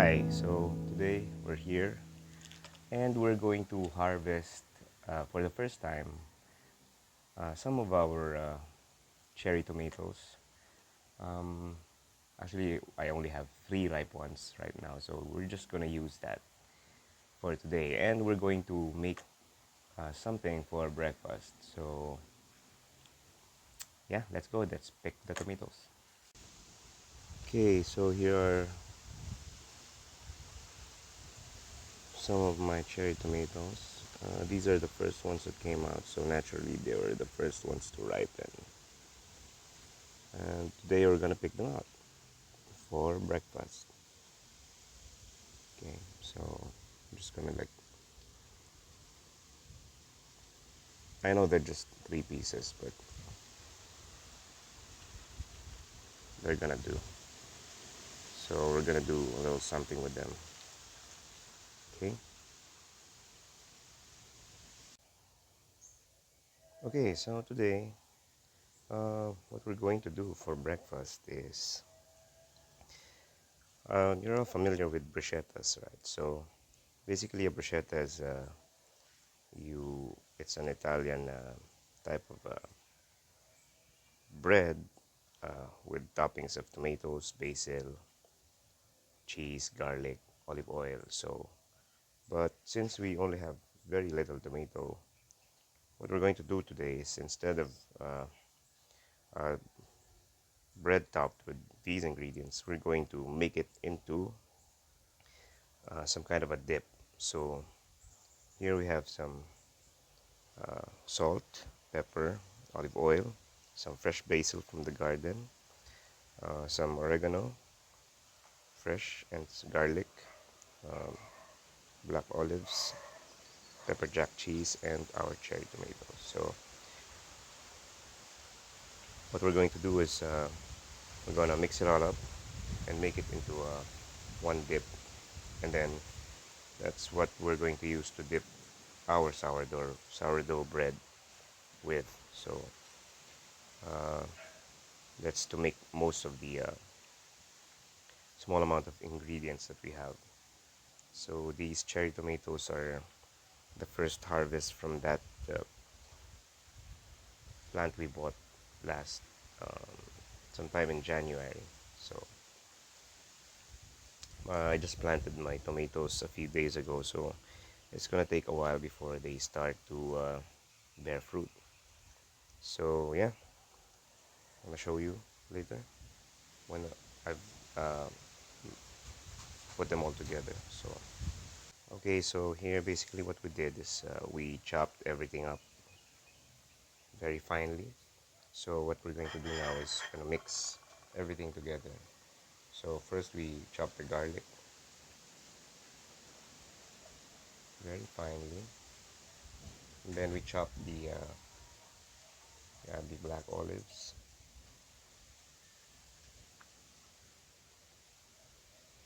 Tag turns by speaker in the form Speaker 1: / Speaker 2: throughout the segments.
Speaker 1: Hi, so today we're here and we're going to harvest for the first time some of our cherry tomatoes. Um, Actually, I only have 3 ripe ones right now, so we're just gonna use that for today, and we're going to make something for breakfast. So yeah, let's go. Let's pick the tomatoes. Okay, so here are some of my cherry tomatoes. These are the first ones that came out, so naturally they were the first ones to ripen. And today we're gonna pick them out for breakfast. Okay, so I'm just gonna I know they're just 3 pieces, but they're gonna do. So we're gonna do a little something with them. Okay. Okay, so today, what we're going to do for breakfast is, you're all familiar with bruschettas, right? So basically, a bruschetta is it's an Italian type of bread with toppings of tomatoes, basil, cheese, garlic, olive oil. So, but since we only have very little tomato, what we're going to do today is instead of uh, uh, bread topped with these ingredients, we're going to make it into some kind of a dip. So here we have some salt, pepper, olive oil, some fresh basil from the garden, some oregano, fresh, and garlic, um, black olives, pepper jack cheese, and our cherry tomatoes. So what we're going to do is we're going to mix it all up and make it into one dip, and then that's what we're going to use to dip our sourdough bread with. So that's to make most of the small amount of ingredients that we have. So these cherry tomatoes are the first harvest from that uh, plant we bought last um, sometime in January. So I just planted my tomatoes a few days ago, so it's gonna take a while before they start to bear fruit. So yeah, I'm gonna show you later when I've uh, put them all together. So okay, so here basically what we did is we chopped everything up very finely. So what we're going to do now is gonna mix everything together. So first we chop the garlic very finely, and then we chop the black olives.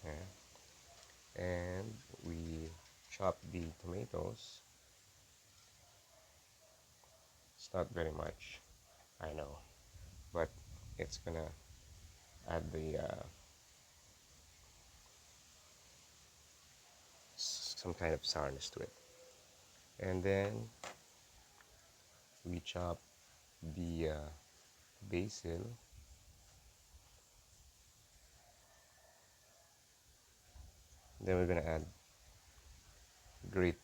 Speaker 1: Yeah. And we chop the tomatoes. It's not very much, I know, but it's gonna add the some kind of sourness to it. And then we chop the basil. Then we're gonna add grated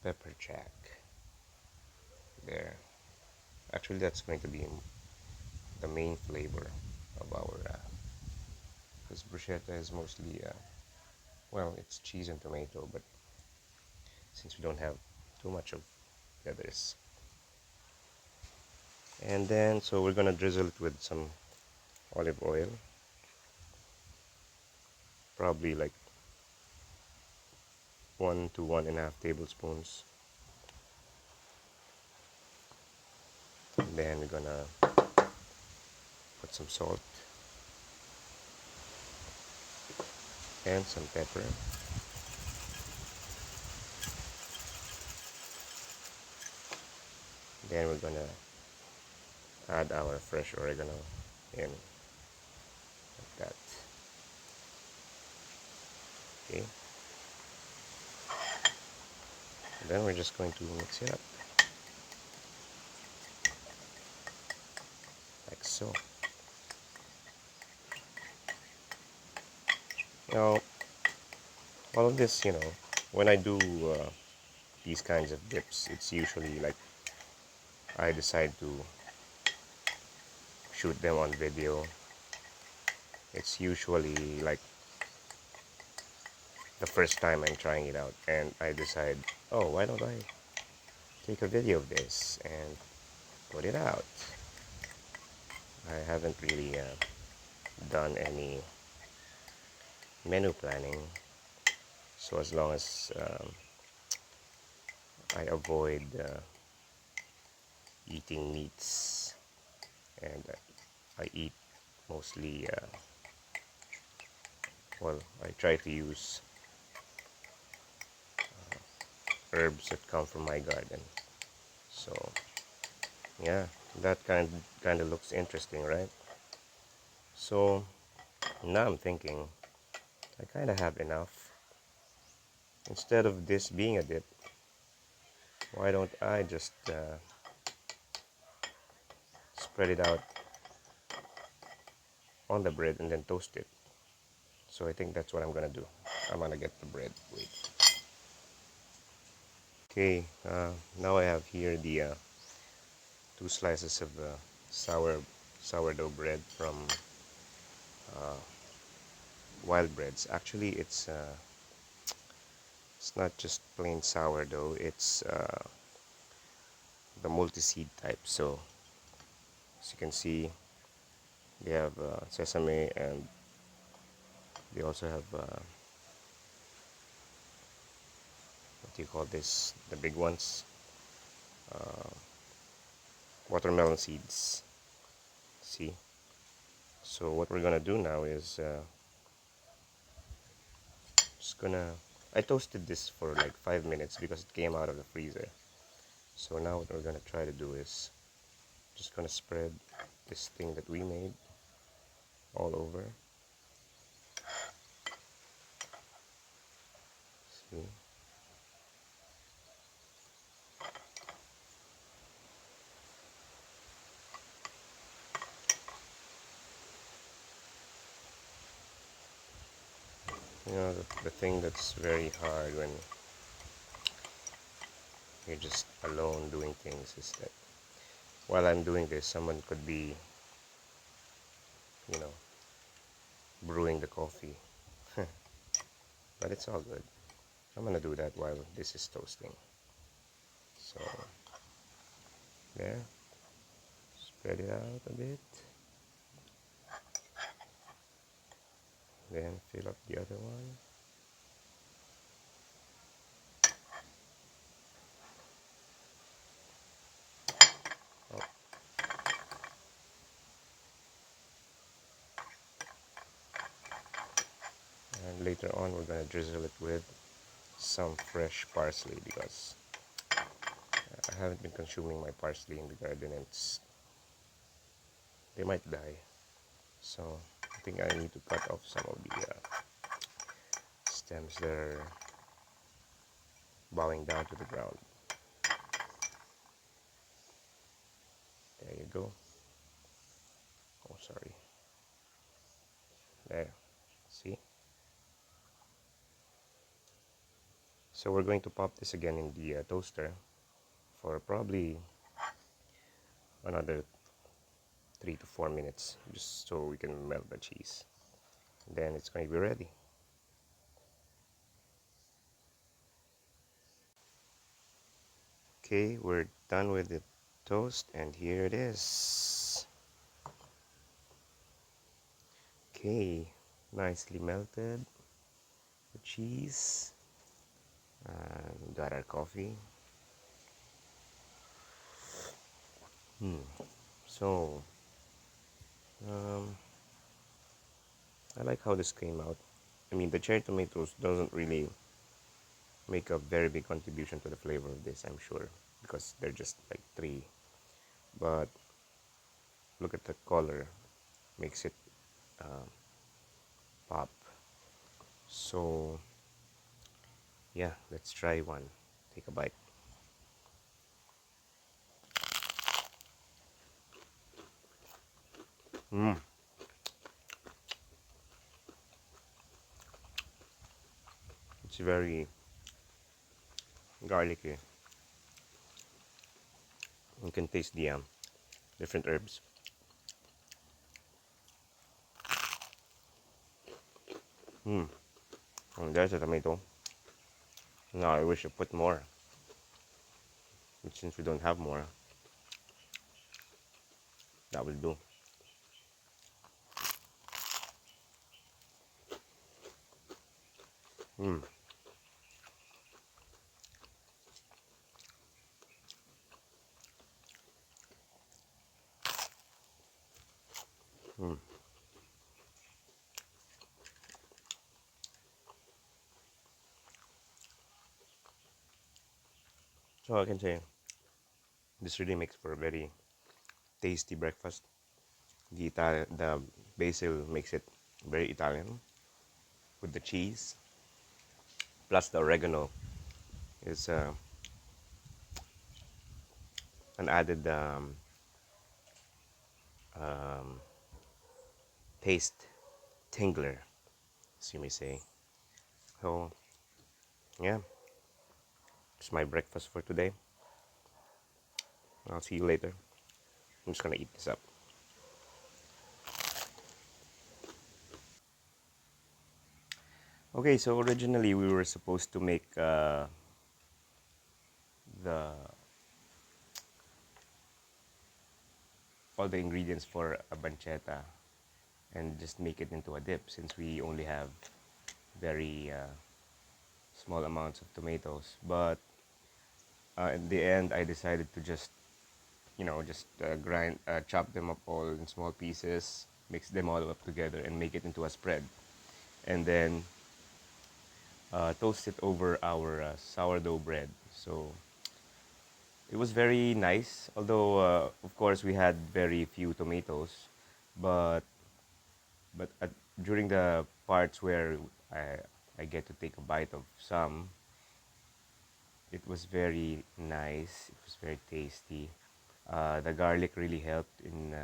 Speaker 1: pepper jack there. Actually, that's going to be the main flavor of our because bruschetta is mostly well, it's cheese and tomato, but since we don't have too much of the others. And then so we're gonna drizzle it with some olive oil, probably like 1 to 1.5 tablespoons. And then we're gonna put some salt and some pepper. Then we're gonna add our fresh oregano in like that. Okay, then we're just going to mix it up like so. Now, all of this, when I do these kinds of dips, it's usually like I decide to shoot them on video. It's usually like the first time I'm trying it out, and I decide, oh, why don't I take a video of this and put it out? I haven't really done any menu planning, so as long as I avoid eating meats, and I eat mostly, well, I try to use herbs that come from my garden. So yeah, that kind of looks interesting, right? So now I'm thinking I kind of have enough. Instead of this being a dip, why don't I just spread it out on the bread and then toast it? So I think that's what I'm gonna do. I'm gonna get the bread. Wait. Okay, now I have here the 2 slices of sourdough bread from Wild Breads. Actually, it's not just plain sourdough. It's the multi-seed type. So as you can see, they have sesame, and they also have what do you call this? The big ones, watermelon seeds. See. So what we're gonna do now is just gonna. I toasted this for like 5 minutes because it came out of the freezer. So now what we're gonna try to do is just gonna spread this thing that we made all over. See. The thing that's very hard when you're just alone doing things is that while I'm doing this, someone could be, you know, brewing the coffee. But it's all good. I'm gonna do that while this is toasting. So, there. Spread it out a bit. Then fill up the other one. Oh, and later on, we're gonna drizzle it with some fresh parsley because I haven't been consuming my parsley in the garden, and they might die. So I think I need to cut off some of the stems that are bowing down to the ground. There you go. Oh, sorry. There. See? So we're going to pop this again in the toaster for probably another 3 to 4 minutes, just so we can melt the cheese. Then it's going to be ready. Okay, we're done with the toast, and here it is. Okay, nicely melted the cheese. Got our coffee. So I like how this came out. I mean, the cherry tomatoes doesn't really make a very big contribution to the flavor of this, I'm sure, because they're just like 3. But look at the color, makes it pop. So yeah, let's try one. Take a bite. Mm, it's very garlicky. You can taste the different herbs. Mm. And there's a tomato. Now I wish I put more, but since we don't have more, that will do. Mm. Mm. So I can say this really makes for a very tasty breakfast. The basil makes it very Italian with the cheese, plus the oregano is an added um, taste tingler, as you may say. So yeah, it's my breakfast for today. I'll see you later. I'm just gonna eat this up. Okay, so originally we were supposed to make the all the ingredients for a pancetta and just make it into a dip since we only have very small amounts of tomatoes. But in the end, I decided to just just chop them up all in small pieces, mix them all up together, and make it into a spread, and then toast it over our sourdough bread. So it was very nice, although of course we had very few tomatoes, but during the parts where I I get to take a bite of some, it was very nice. It was very tasty. The garlic really helped in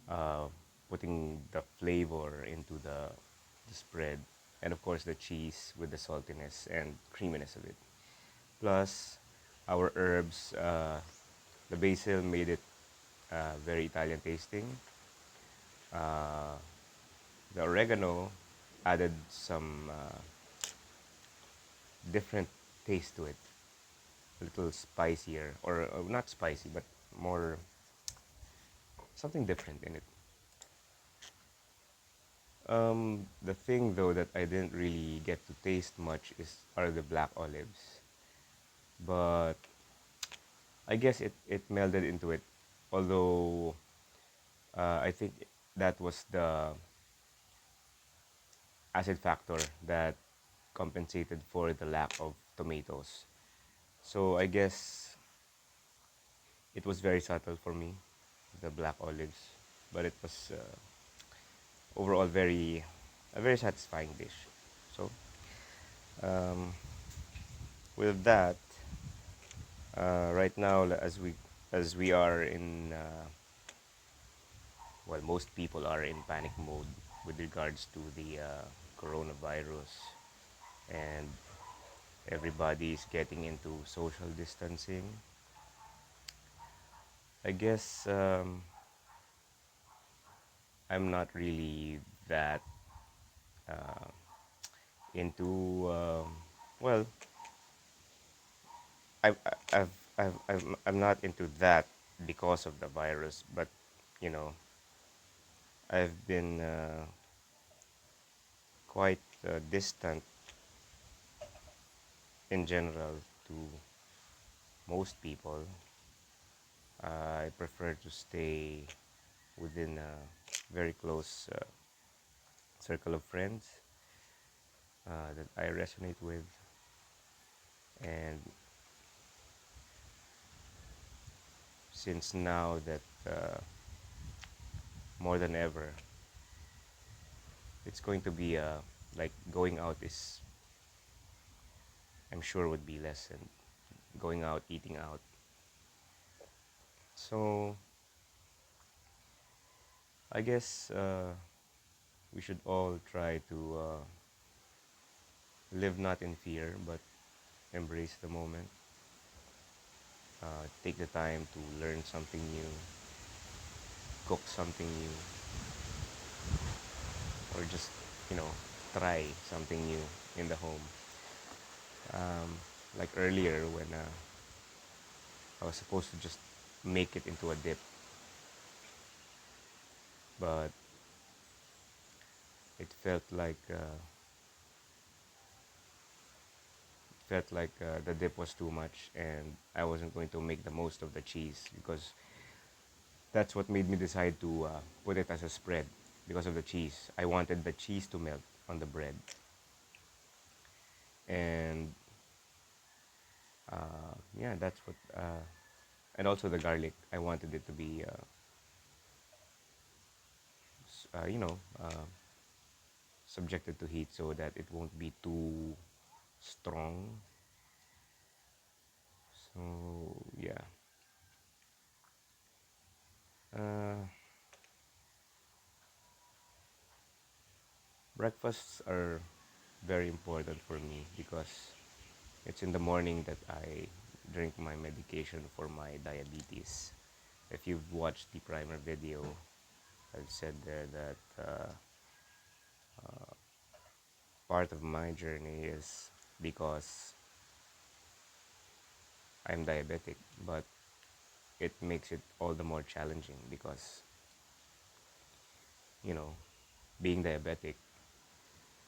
Speaker 1: uh, putting the flavor into the spread, and of course the cheese with the saltiness and creaminess of it. Plus, our herbs, the basil made it very Italian tasting. Uh, the oregano added some different taste to it, a little spicier, or not spicy, but more something different in it. The thing though that I didn't really get to taste much are the black olives, but I guess it melded into it. Although I think that was the acid factor that compensated for the lack of tomatoes. So I guess it was very subtle for me, the black olives, but it was overall very a very satisfying dish. So um, with that, right now as we are in most people are in panic mode with regards to the coronavirus, and everybody is getting into social distancing. I guess I'm not really that uh, into well I've, I'm not into that because of the virus, but you know I've been quite distant in general to most people. I prefer to stay within a very close circle of friends that I resonate with, and since now that more than ever, it's going to be like going out is I'm sure would be less and going out, eating out. So I guess we should all try to live not in fear, but embrace the moment. Take the time to learn something new, cook something new, or just, you know, try something new in the home. Um, like earlier when I was supposed to just make it into a dip, but it felt like the dip was too much, and I wasn't going to make the most of the cheese because that's what made me decide to put it as a spread because of the cheese. I wanted the cheese to melt on the bread, and yeah, that's what. And also the garlic. I wanted it to be, you know, subjected to heat so that it won't be too strong. So yeah, uh, breakfasts are very important for me because it's in the morning that I drink my medication for my diabetes. If you've watched the primer video, I've said there that part of my journey is because I'm diabetic, but it makes it all the more challenging because, you know, being diabetic,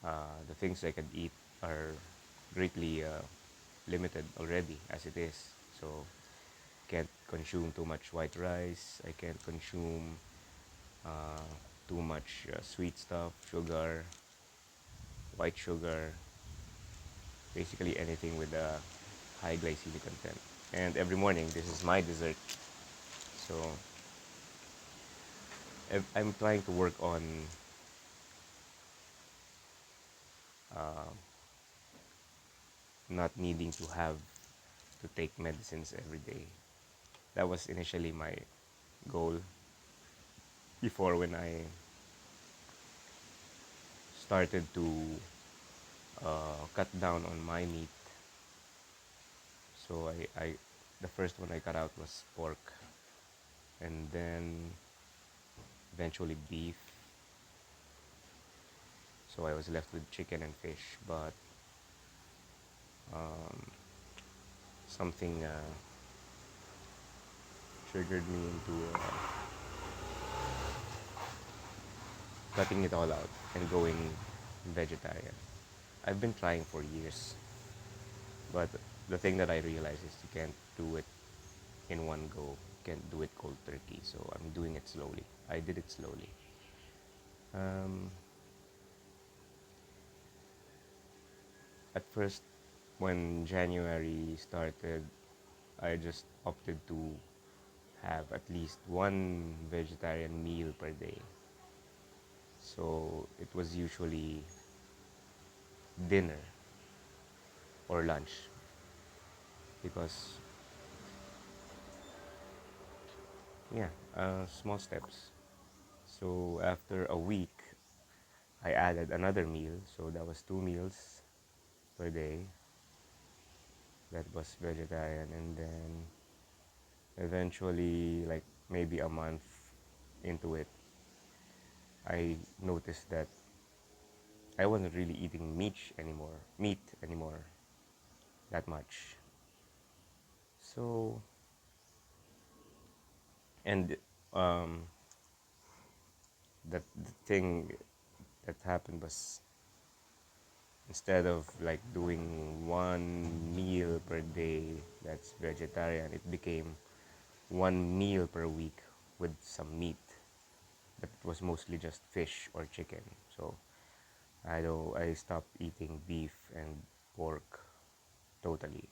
Speaker 1: the things I can eat are greatly limited already as it is. So can't consume too much white rice. I can't consume uh, too much sweet stuff, sugar, white sugar, basically anything with a high glycemic content. And every morning, this is my dessert. So I'm trying to work on uh, not needing to have to take medicines every day. That was initially my goal before when I started to cut down on my meat. So the first one I cut out was pork, and then eventually beef. So I was left with chicken and fish, but um, something triggered me into cutting it all out and going vegetarian. I've been trying for years, but the thing that I realized is you can't do it in one go. You can't do it cold turkey, so I'm doing it slowly. I did it slowly. Um, at first, when January started, I just opted to have at least one vegetarian meal per day. So it was usually dinner or lunch because, yeah, small steps. So after a week, I added another meal. So that was two meals per day. That was vegetarian. And then eventually, like maybe a month into it, I noticed that I wasn't really eating meat anymore that much. So, and um, the thing that happened was instead of like doing one meal per day that's vegetarian, it became one meal per week with some meat, but it was mostly just fish or chicken. So I stopped eating beef and pork totally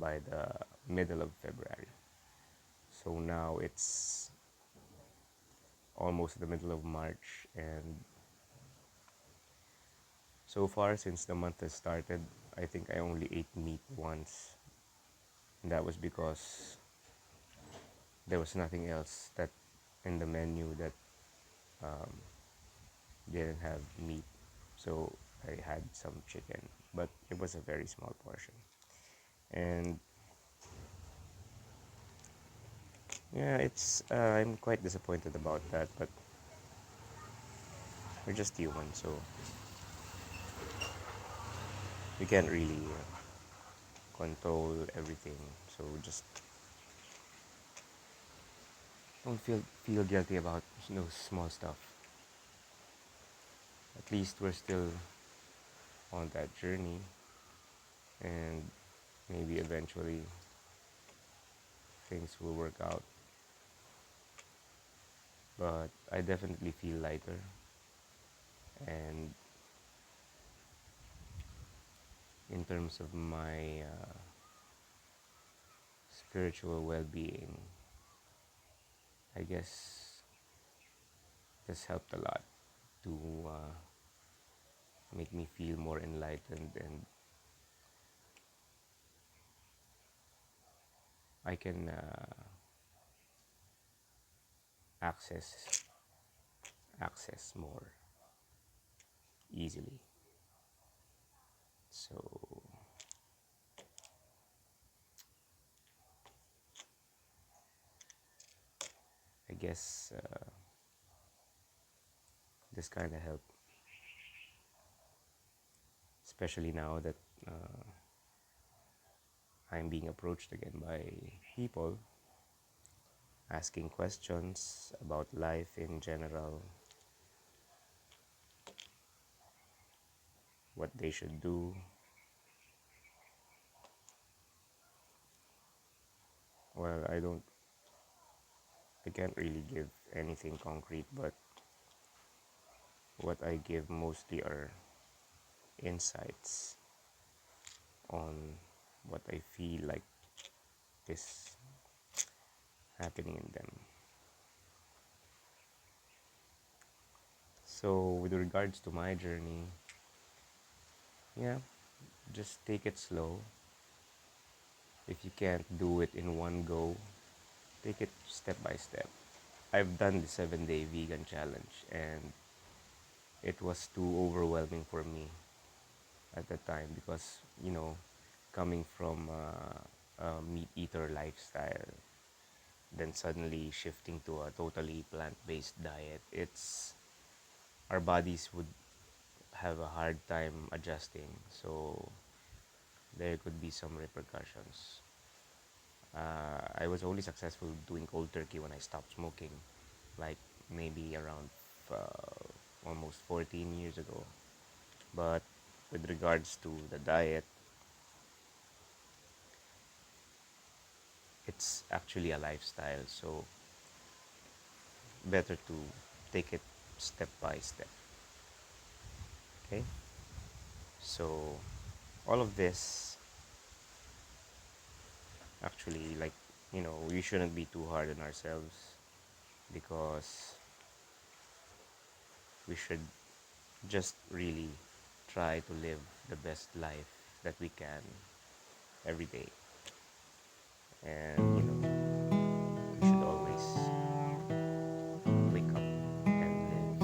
Speaker 1: by the middle of February. So now it's almost the middle of March, and so far since the month has started, I think I only ate meat once, and that was because there was nothing else that in the menu that um, didn't have meat. So I had some chicken, but it was a very small portion. And yeah, it's I'm quite disappointed about that, but we're just human, so we can't really control everything. So just don't feel guilty about those small stuff. At least we're still on that journey, and maybe eventually things will work out. But I definitely feel lighter, and in terms of my spiritual well-being, I guess this helped a lot to make me feel more enlightened, and I can access access more easily. So I guess this kind of helped, especially now that uh, I'm being approached again by people asking questions about life in general, what they should do. Well, I can't really give anything concrete, but what I give mostly are insights on what I feel like is happening in them. So, with regards to my journey, yeah, just take it slow. If you can't do it in one go, take it step by step. I've done the 7-day vegan challenge, and it was too overwhelming for me at the time because, coming from a meat eater lifestyle, then suddenly shifting to a totally plant-based diet, our bodies would have a hard time adjusting. So there could be some repercussions. I was only successful doing cold turkey when I stopped smoking, like maybe around almost 14 years ago. But with regards to the diet, it's actually a lifestyle, so better to take it step by step. Okay? So, all of this actually, like, we shouldn't be too hard on ourselves because we should just really try to live the best life that we can every day. And, we should always wake up and live.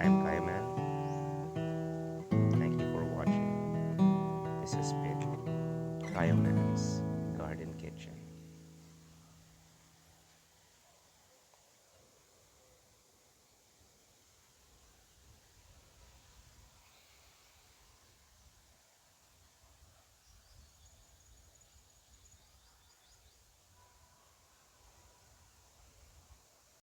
Speaker 1: I'm Caioman. Thank you for watching. This has been Caioman's